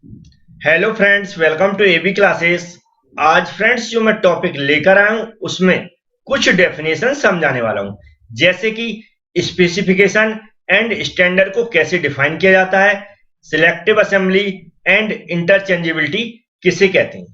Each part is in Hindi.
Hello friends, welcome to AB classes. आज फ्रेंड्स जो मैं टॉपिक लेकर आया हूं उसमें कुछ डेफिनेशन समझाने वाला हूं, जैसे कि स्पेसिफिकेशन एंड स्टैंडर्ड को कैसे डिफाइन किया जाता है, सिलेक्टिव असेंबली एंड इंटरचेंजेबिलिटी किसे कहते हैं।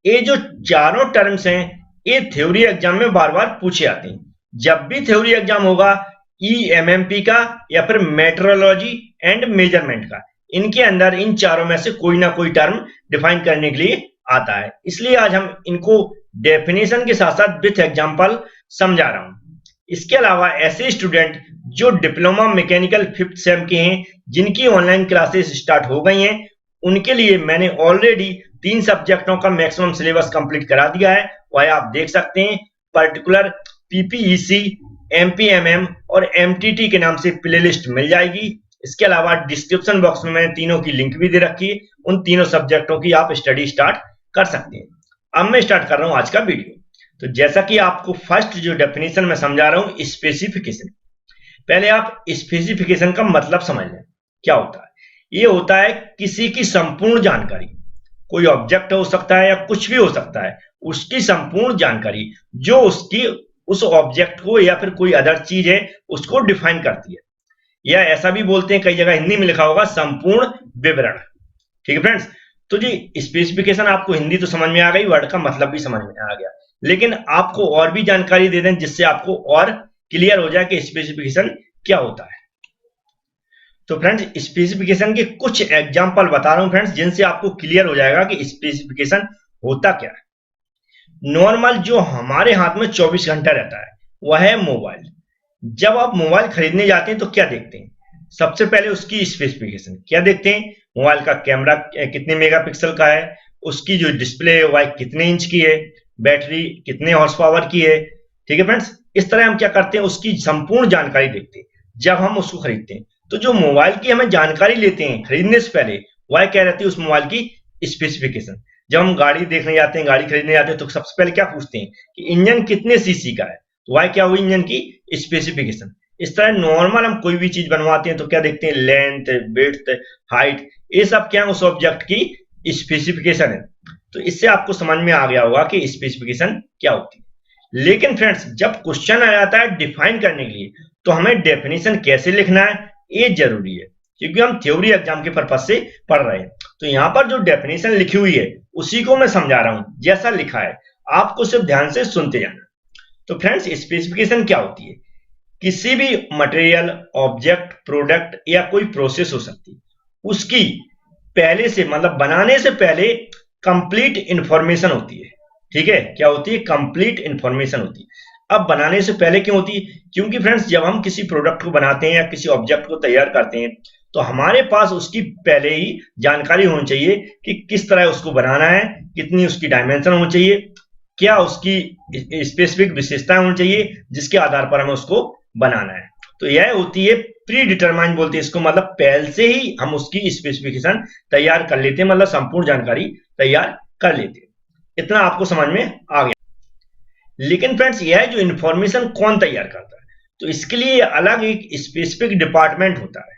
ये जो चारों टर्म्स हैं ये थ्योरी एग्जाम में बार बार पूछे आते हैं। जब भी थ्योरी एग्जाम होगा ईएमएमपी का या फिर मेट्रोलॉजी एंड मेजरमेंट का, इनके अंदर इन चारों में से कोई ना कोई टर्म डिफाइन करने के लिए आता है। इसलिए आज हम इनको डेफिनेशन के साथ साथ विथ एग्जांपल समझा रहा हूं। इसके अलावा ऐसे स्टूडेंट जो डिप्लोमा मैकेनिकल फिफ्थ सेम के हैं, जिनकी ऑनलाइन क्लासेस स्टार्ट हो गई हैं, उनके लिए मैंने ऑलरेडी 3 सब्जेक्टों का मैक्सिमम सिलेबस कंप्लीट करा दिया है। वह आप देख सकते हैं। पर्टिकुलर पीपीईसी, एमपीएमएम और एमटीटी के नाम से प्लेलिस्ट मिल जाएगी। इसके अलावा डिस्क्रिप्शन बॉक्स में मैंने तीनों की लिंक भी दे रखी है। उन तीनों सब्जेक्टों की आप स्टडी स्टार्ट कर सकते हैं। अब मैं स्टार्ट कर रहा हूं आज का वीडियो। तो जैसा कि आपको फर्स्ट जो डेफिनेशन में समझा रहा हूं, स्पेसिफिकेशन। पहले आप स्पेसिफिकेशन का मतलब समझ लें क्या होता है। ये होता है किसी की संपूर्ण जानकारी, कोई ऑब्जेक्ट हो सकता है या कुछ भी हो सकता है, उसकी संपूर्ण जानकारी जो उसकी उस ऑब्जेक्ट को या फिर कोई अदर चीज है उसको डिफाइन करती है, या ऐसा भी बोलते हैं, कई जगह हिंदी में लिखा होगा संपूर्ण विवरण। ठीक है फ्रेंड्स। तो जी स्पेसिफिकेशन आपको हिंदी तो समझ में आ गई, वर्ड का मतलब भी समझ में आ गया, लेकिन आपको और भी जानकारी दे दें जिससे आपको और क्लियर हो जाए कि स्पेसिफिकेशन क्या होता है। तो फ्रेंड्स स्पेसिफिकेशन के कुछ एग्जांपल बता रहा हूं फ्रेंड्स, जिनसे आपको क्लियर हो जाएगा कि स्पेसिफिकेशन होता क्या है। नॉर्मल जो हमारे हाथ में 24 घंटा रहता है वह है मोबाइल। जब आप मोबाइल खरीदने जाते हैं तो क्या देखते हैं? सबसे पहले उसकी स्पेसिफिकेशन क्या देखते हैं। मोबाइल का कैमरा कितने मेगापिक्सल का है, उसकी जो डिस्प्ले है वह कितने इंच की है, बैटरी कितने हॉर्स पावर की है। ठीक है फ्रेंड्स। इस तरह हम क्या करते हैं, उसकी संपूर्ण जानकारी देखते हैं जब हम उसको खरीदते हैं। तो जो मोबाइल की हमें जानकारी लेते हैं खरीदने से पहले, वह क्या रहती है उस मोबाइल की स्पेसिफिकेशन। जब हम गाड़ी देखने जाते हैं, गाड़ी खरीदने जाते हैं, तो सबसे पहले क्या पूछते हैं कि इंजन कितने सीसी का है, तो वह क्या हुई इंजन की स्पेसिफिकेशन। इस तरह नॉर्मल हम कोई भी चीज बनवाते हैं तो क्या देखते हैं, लेंथ, विड्थ, हाइट, ये सब क्या है उस ऑब्जेक्ट की स्पेसिफिकेशन है। तो इससे आपको समझ में आ गया होगा कि स्पेसिफिकेशन क्या होती है। लेकिन फ्रेंड्स जब क्वेश्चन आ जाता है डिफाइन करने के लिए, तो हमें डेफिनेशन कैसे लिखना है ये जरूरी है, क्योंकि हम थ्योरी एग्जाम के पर्पज से पढ़ रहे हैं। तो यहाँ पर जो डेफिनेशन लिखी हुई है उसी को मैं समझा रहा हूं, जैसा लिखा है आपको सिर्फ ध्यान से सुनते जाना। तो फ्रेंड्स स्पेसिफिकेशन क्या होती है? किसी भी मटेरियल, ऑब्जेक्ट, प्रोडक्ट या कोई प्रोसेस हो सकती है, उसकी पहले से मतलब बनाने से पहले कंप्लीट इंफॉर्मेशन होती है। ठीक है, क्या होती है? कंप्लीट इंफॉर्मेशन होती है। अब बनाने से पहले क्यों होती है? क्योंकि फ्रेंड्स जब हम किसी प्रोडक्ट को बनाते हैं या किसी ऑब्जेक्ट को तैयार करते हैं, तो हमारे पास उसकी पहले ही जानकारी होनी चाहिए कि किस तरह उसको बनाना है, कितनी उसकी डायमेंशन होनी चाहिए, क्या उसकी स्पेसिफिक विशेषताएं होनी चाहिए जिसके आधार पर हमें उसको बनाना है। तो यह होती है प्री डिटरमाइन बोलते हैं इसको, मतलब पहले से ही हम उसकी स्पेसिफिकेशन तैयार कर लेते हैं, मतलब संपूर्ण जानकारी तैयार कर लेते हैं। इतना आपको समझ में आ गया। लेकिन फ्रेंड्स यह जो इंफॉर्मेशन कौन तैयार करता है, तो इसके लिए अलग एक स्पेसिफिक डिपार्टमेंट होता है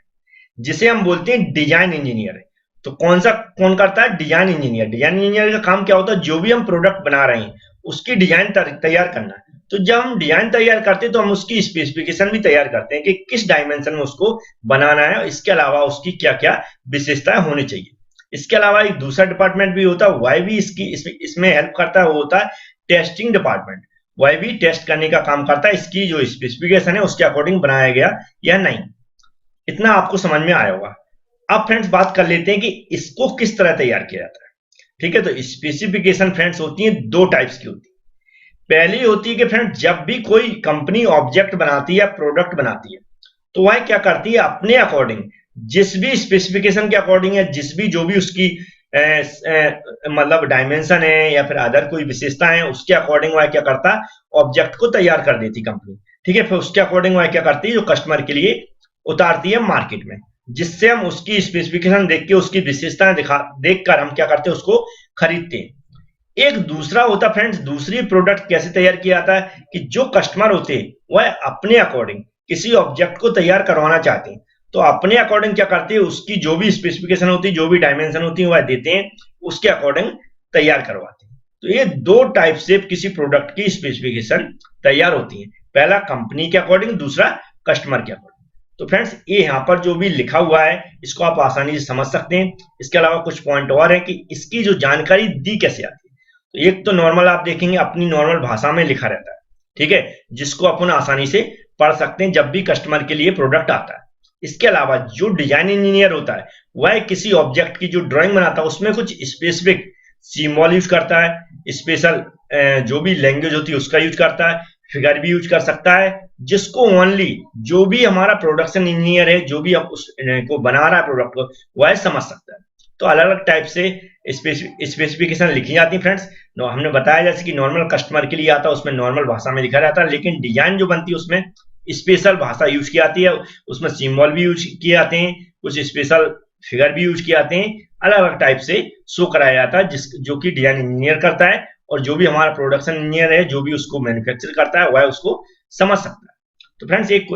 जिसे हम बोलते हैं डिजाइन इंजीनियर। तो कौन करता है? Design engineer. डिजाइन इंजीनियर का काम क्या होता है? जो भी हम प्रोडक्ट बना रहे हैं उसकी डिजाइन तैयार करना है। तो जब हम डिजाइन तैयार करते हैं तो हम उसकी स्पेसिफिकेशन भी तैयार करते हैं कि किस डायमेंशन में उसको बनाना है, इसके अलावा उसकी क्या क्या विशेषताएं होनी चाहिए। इसके अलावा एक दूसरा डिपार्टमेंट भी होता है, वह भी इसमें हेल्प करता है, वो होता है टेस्टिंग डिपार्टमेंट। वह भी टेस्ट करने का काम करता है इसकी जो स्पेसिफिकेशन है उसके अकॉर्डिंग बनाया गया या नहीं। इतना आपको समझ में आया होगा। अब फ्रेंड्स बात कर लेते हैं कि इसको किस तरह तैयार किया जाता है। ठीक है, तो स्पेसिफिकेशन फ्रेंड्स होती है दो टाइप्स की होती है। पहली होती है कि फ्रेंड्स जब भी कोई कंपनी ऑब्जेक्ट बनाती है या प्रोडक्ट बनाती है, तो वह क्या करती है अपने अकॉर्डिंग, जिस भी स्पेसिफिकेशन के अकॉर्डिंग है, जिस भी जो भी उसकी मतलब डायमेंशन है या फिर अदर कोई विशेषता है, उसके अकॉर्डिंग वह क्या करता है ऑब्जेक्ट को तैयार कर देती कंपनी। ठीक है, फिर उसके अकॉर्डिंग वह क्या करती है जो कस्टमर के लिए उतारती है मार्केट में, जिससे हम उसकी स्पेसिफिकेशन देख के उसकी विशेषताएं देखकर हम क्या करते हैं उसको खरीदते हैं। एक दूसरा होता फ्रेंड्स, दूसरी प्रोडक्ट कैसे तैयार किया जाता है कि जो कस्टमर होते हैं वह अपने अकॉर्डिंग किसी ऑब्जेक्ट को तैयार करवाना चाहते हैं, तो अपने अकॉर्डिंग क्या करते हैं, उसकी जो भी स्पेसिफिकेशन होती है, जो भी डायमेंशन होती है वह देते हैं, उसके अकॉर्डिंग तैयार करवाते हैं। तो ये दो टाइप से किसी प्रोडक्ट की स्पेसिफिकेशन तैयार होती है, पहला कंपनी के अकॉर्डिंग, दूसरा कस्टमर के अकॉर्डिंग। तो फ्रेंड्स ये यहाँ पर जो भी लिखा हुआ है इसको आप आसानी से समझ सकते हैं। इसके अलावा कुछ पॉइंट और है कि इसकी जो जानकारी दी कैसे आती है। तो एक तो नॉर्मल आप देखेंगे अपनी नॉर्मल भाषा में लिखा रहता है, ठीक है, जिसको अपन आसानी से पढ़ सकते हैं जब भी कस्टमर के लिए प्रोडक्ट आता है। इसके अलावा जो डिजाइन इंजीनियर होता है वह किसी ऑब्जेक्ट की जो ड्राइंग बनाता है उसमें कुछ स्पेसिफिक सिंबल यूज करता है, स्पेशल जो भी लैंग्वेज होती है उसका यूज करता है, फिगर भी यूज कर सकता है, जिसको ओनली जो भी हमारा प्रोडक्शन इंजीनियर है, जो भी उसको बना रहा है प्रोडक्ट को, वह समझ सकता है। तो अलग अलग टाइप से स्पेसिफिकेशन लिखी जाती है फ्रेंड्स। हमने बताया जैसे कि नॉर्मल कस्टमर के लिए आता है उसमें नॉर्मल भाषा में लिखा रहता है, लेकिन डिजाइन जो बनती है उसमें स्पेशल भाषा यूज की जाती है, उसमें सिंबल भी यूज किए जाते हैं, कुछ स्पेशल फिगर भी यूज किए जाते हैं, अलग अलग टाइप से शो कराया जाता है, जो कि डिजाइन इंजीनियर करता है, और जो भी हमारा प्रोडक्शन इंजीनियर है जो भी उसको मैन्युफैक्चर करता है वह उसको समझ सकता है। तो फ्रेंड्स एक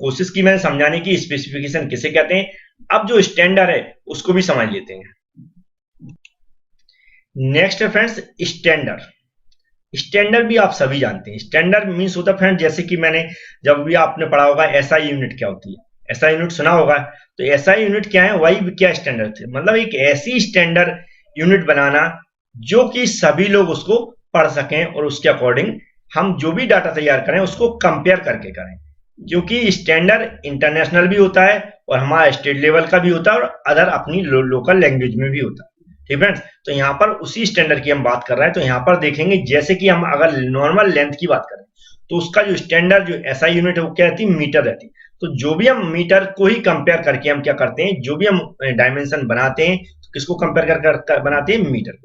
कोशिश की मैंने समझाने की स्पेसिफिकेशन किसे कहते हैं। अब जो स्टैंडर्ड है उसको भी समझ लेते हैं। नेक्स्ट है फ्रेंड्स स्टैंडर्ड। स्टैंडर्ड भी आप सभी जानते हैं। स्टैंडर्ड मींस होता है फ्रेंड, जैसे कि मैंने जब भी आपने पढ़ा होगा एसआई यूनिट क्या होती है, एसआई यूनिट सुना होगा। तो एसआई यूनिट क्या है, वही क्या स्टैंडर्ड थे, मतलब एक ऐसी स्टैंडर्ड यूनिट बनाना जो कि सभी लोग उसको पढ़ सकें और उसके अकॉर्डिंग हम जो भी डाटा तैयार करें उसको कंपेयर करके करें, क्योंकि स्टैंडर्ड इंटरनेशनल भी होता है और हमारा स्टेट लेवल का भी होता है और अदर अपनी लोकल लैंग्वेज में भी होता है। ठीक फ्रेंड्स, तो यहाँ पर उसी स्टैंडर्ड की हम बात कर रहे हैं। तो यहाँ पर देखेंगे जैसे कि हम अगर नॉर्मल लेंथ की बात करें तो उसका जो स्टैंडर्ड जो एसआई यूनिट है वो क्या रहती है, मीटर रहती है। तो जो भी हम मीटर को ही कंपेयर करके हम क्या करते हैं, जो भी हम डायमेंशन बनाते हैं तो किसको कंपेयर कर बनाते हैं, मीटर।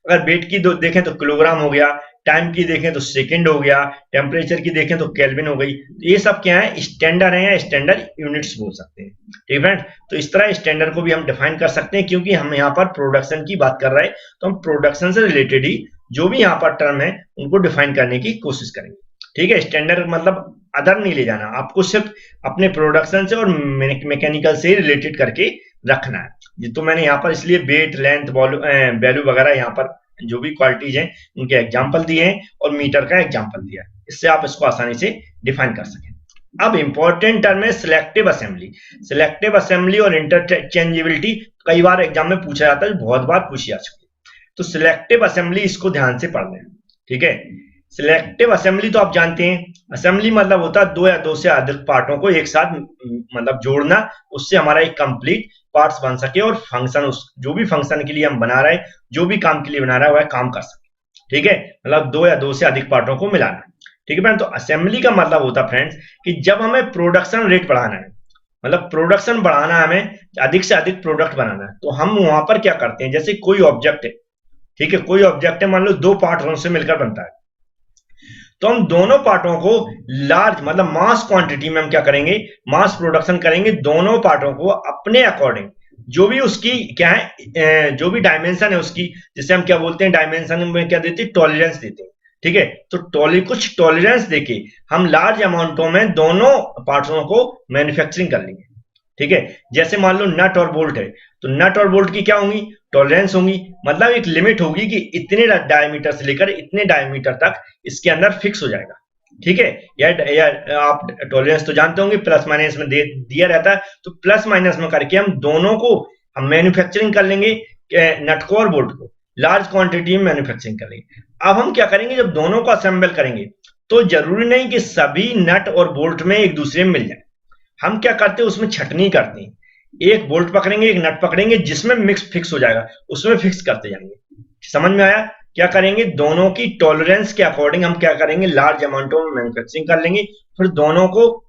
अगर वेट की देखें तो किलोग्राम हो गया, टाइम की देखें तो सेकंड हो गया, टेम्परेचर की देखें तो केल्विन हो गई। तो ये सब क्या है, स्टैंडर्ड है या स्टैंडर्ड यूनिट्स बोल सकते हैं। ठीक है, तो इस तरह स्टैंडर्ड को भी हम डिफाइन कर सकते हैं, क्योंकि हम यहाँ पर प्रोडक्शन की बात कर रहे हैं तो हम प्रोडक्शन से रिलेटेड ही जो भी यहाँ पर टर्म है उनको डिफाइन करने की कोशिश करेंगे। ठीक है, स्टैंडर्ड मतलब अदर नहीं ले जाना, आपको सिर्फ अपने प्रोडक्शन से और मैकेनिकल से रिलेटेड करके रखना है। तो मैंने यहाँ पर इसलिए वेट, लेंथ, वैल्यू वगैरह यहाँ पर जो भी क्वालिटीज हैं उनके एग्जाम्पल दिए हैं और मीटर का एग्जाम्पल दिया है, इससे आप इसको आसानी से डिफाइन कर सकें। अब इंपॉर्टेंट टर्म है सिलेक्टिव असेंबली। सिलेक्टिव असेंबली और इंटरचेंजेबिलिटी कई बार एग्जाम में पूछा जाता है, बहुत बार पूछी जा चुकी है। तो सिलेक्टिव असेंबली इसको ध्यान से पढ़ लें। ठीक है, सिलेक्टिव असेंबली तो आप जानते हैं, असेंबली मतलब होता है दो या दो से अधिक पार्टों को एक साथ मतलब जोड़ना, उससे हमारा एक कंप्लीट पार्ट्स बन सके और फंक्शन, उस जो भी फंक्शन के लिए हम बना रहे हैं, जो भी काम के लिए बना रहा है वह काम कर सके। ठीक है, मतलब दो या दो से अधिक पार्टों को मिलाना। ठीक है फ्रेंड, तो असेंबली का मतलब होता है फ्रेंड्स कि जब हमें प्रोडक्शन रेट बढ़ाना है, मतलब प्रोडक्शन बढ़ाना है, हमें अधिक से अधिक प्रोडक्ट बनाना है, तो हम वहां पर क्या करते हैं, जैसे कोई ऑब्जेक्ट है, ठीक है, कोई ऑब्जेक्ट है, मान लो दो पार्टों से मिलकर बनता है, तो हम दोनों पार्टों को लार्ज मतलब मास क्वांटिटी में हम क्या करेंगे, मास प्रोडक्शन करेंगे, दोनों पार्टों को अपने अकॉर्डिंग जो भी उसकी क्या है, जो भी डायमेंशन है उसकी, जिसे हम क्या बोलते हैं, डायमेंशन में क्या देते हैं, टॉलरेंस देते हैं। ठीक है, तो कुछ टॉलरेंस देके हम लार्ज अमाउंटों में दोनों पार्ट्सों को मैन्युफैक्चरिंग कर लेंगे। ठीक है, जैसे मान लो नट और बोल्ट है, तो नट और बोल्ट की क्या होंगी, टॉलरेंस होंगी, मतलब एक लिमिट होगी कि इतने डायमीटर से लेकर इतने डायमीटर तक इसके अंदर फिक्स हो जाएगा। ठीक है, या आप टॉलरेंस तो जानते होंगे, प्लस माइनस में दिया रहता है, तो प्लस माइनस में करके हम दोनों को हम मैन्युफैक्चरिंग कर लेंगे, नट को और बोल्ट को लार्ज क्वांटिटी में मैन्युफैक्चरिंग कर लेंगे। अब हम क्या करेंगे, जब दोनों को असेंबल करेंगे तो जरूरी नहीं कि सभी नट और बोल्ट में एक दूसरे में मिल जाए, हम क्या करते हैं उसमें छटनी करते हैं, एक बोल्ट पकड़ेंगे एक नट पकड़ेंगे जिसमें मिक्स फिक्स हो जाएगा, उसमें फिक्स करते जाएंगे। समझ में आया, क्या करेंगे, दोनों की टॉलरेंस के अकॉर्डिंग हम क्या करेंगे, लार्ज अमाउंटों में मैन्युफैक्चरिंग कर लेंगे, फिर दोनों को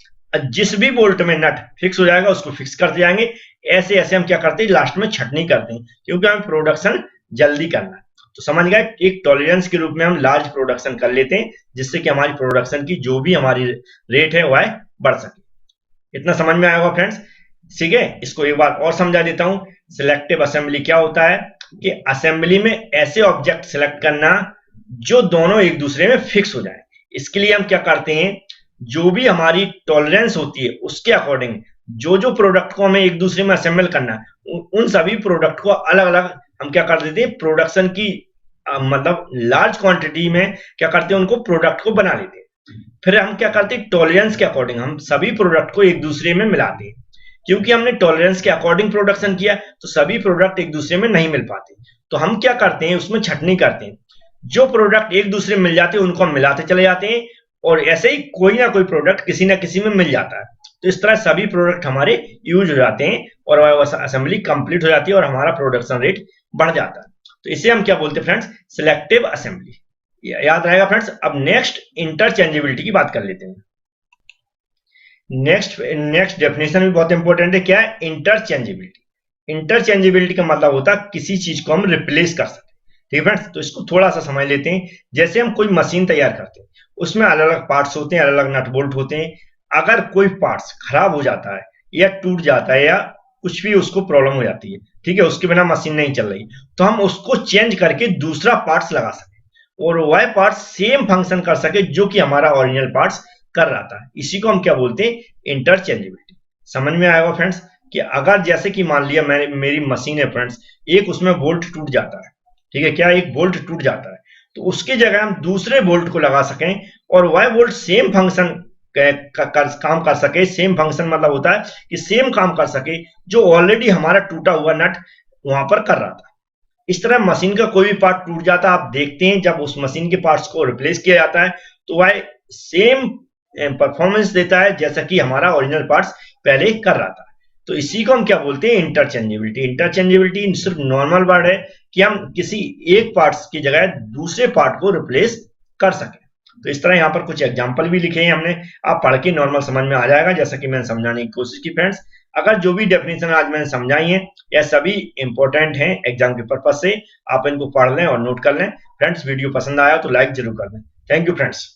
जिस भी बोल्ट में नट फिक्स हो जाएगा उसको फिक्स करते जाएंगे। ऐसे ऐसे हम क्या करते हैं, लास्ट में छटनी करते हैं, क्योंकि हमें प्रोडक्शन जल्दी करना है। तो समझ गए, एक टॉलरेंस के रूप में हम लार्ज प्रोडक्शन कर लेते हैं, जिससे कि हमारी प्रोडक्शन की जो भी हमारी रेट है वह बढ़ सके। इतना समझ में आया होगा फ्रेंड्स। ठीक है, इसको एक बार और समझा देता हूं। सिलेक्टिव असेंबली क्या होता है कि असेंबली में ऐसे ऑब्जेक्ट सिलेक्ट करना जो दोनों एक दूसरे में फिक्स हो जाए। इसके लिए हम क्या करते हैं, जो भी हमारी टॉलरेंस होती है उसके अकॉर्डिंग जो जो प्रोडक्ट को हमें एक दूसरे में असेंबल करना है उन सभी प्रोडक्ट को अलग अलग हम क्या कर देते हैं, प्रोडक्शन की मतलब लार्ज क्वांटिटी में क्या करते हैं, उनको प्रोडक्ट को बना लेते हैं। फिर हम क्या करते हैं, टॉलरेंस के अकॉर्डिंग हम सभी प्रोडक्ट को एक दूसरे में मिलाते हैं। क्योंकि हमने टॉलरेंस के अकॉर्डिंग प्रोडक्शन किया तो सभी प्रोडक्ट एक दूसरे में नहीं मिल पाते, तो हम क्या करते हैं, उसमें छटनी करते हैं। जो प्रोडक्ट एक दूसरे में मिल जाते हैं उनको हम मिलाते चले जाते हैं, और ऐसे ही कोई ना कोई प्रोडक्ट किसी ना किसी में मिल जाता है। तो इस तरह सभी प्रोडक्ट हमारे यूज हो जाते हैं और असेंबली कंप्लीट हो जाती है और हमारा प्रोडक्शन रेट बढ़ जाता है। तो इसे हम क्या बोलते हैं फ्रेंड्स, सिलेक्टिव असेंबली। याद रहेगा फ्रेंड्स। अब नेक्स्ट इंटरचेंजेबिलिटी की बात कर लेते हैं। नेक्स्ट डेफिनेशन भी बहुत इंपॉर्टेंट है। क्या है, इंटरचेंजेबिलिटी। इंटरचेंजेबिलिटी का मतलब होता है किसी चीज को हम रिप्लेस कर सकते हैं। ठीक है फ्रेंड्स, तो इसको थोड़ा सा समझ लेते हैं। जैसे हम कोई मशीन तैयार करते हैं, उसमें अलग अलग पार्ट्स होते हैं, अलग अलग नट बोल्ट होते हैं। अगर कोई पार्ट्स खराब हो जाता है या टूट जाता है या कुछ भी उसको प्रॉब्लम हो जाती है, ठीक है, उसके बिना मशीन नहीं चल रही, तो हम उसको चेंज करके दूसरा पार्ट्स लगा सके और वह पार्ट्स सेम फंक्शन कर सके जो कि हमारा ओरिजिनल पार्ट्स कर रहा था। इसी को हम क्या बोलते हैं, इंटरचेंजेबिलिटी। समझ में आएगा फ्रेंड्स कि अगर जैसे कि मान लिया मेरी मशीन है फ्रेंड्स, एक उसमें बोल्ट टूट जाता है, ठीक है, क्या एक बोल्ट टूट जाता है, तो उसकी जगह हम दूसरे बोल्ट को लगा सकें और वह बोल्ट सेम फंक्शन काम कर सके। सेम फंक्शन मतलब होता है कि सेम काम कर सके जो ऑलरेडी हमारा टूटा हुआ नट वहां पर कर रहा था। इस तरह मशीन का कोई भी पार्ट टूट जाता है, आप देखते हैं जब उस मशीन के पार्ट्स को रिप्लेस किया जाता है तो वह सेम परफॉर्मेंस देता है जैसा कि हमारा ओरिजिनल पार्ट्स पहले कर रहा था। तो इसी को हम क्या बोलते हैं, इंटरचेंजेबिलिटी। इंटरचेंजेबिलिटी सिर्फ नॉर्मल वर्ड है कि हम किसी एक पार्ट्स की जगह दूसरे पार्ट को रिप्लेस कर सकें। तो इस तरह यहाँ पर कुछ एग्जांपल भी लिखे हैं हमने, आप पढ़ के नॉर्मल समझ में आ जाएगा जैसा कि मैंने समझाने की कोशिश की फ्रेंड्स। अगर जो भी डेफिनेशन आज मैंने समझाई है यह सभी इंपॉर्टेंट हैं एग्जाम के पर्पज से, आप इनको पढ़ लें और नोट कर लें। फ्रेंड्स वीडियो पसंद आया तो लाइक जरूर कर दें। Thank you friends.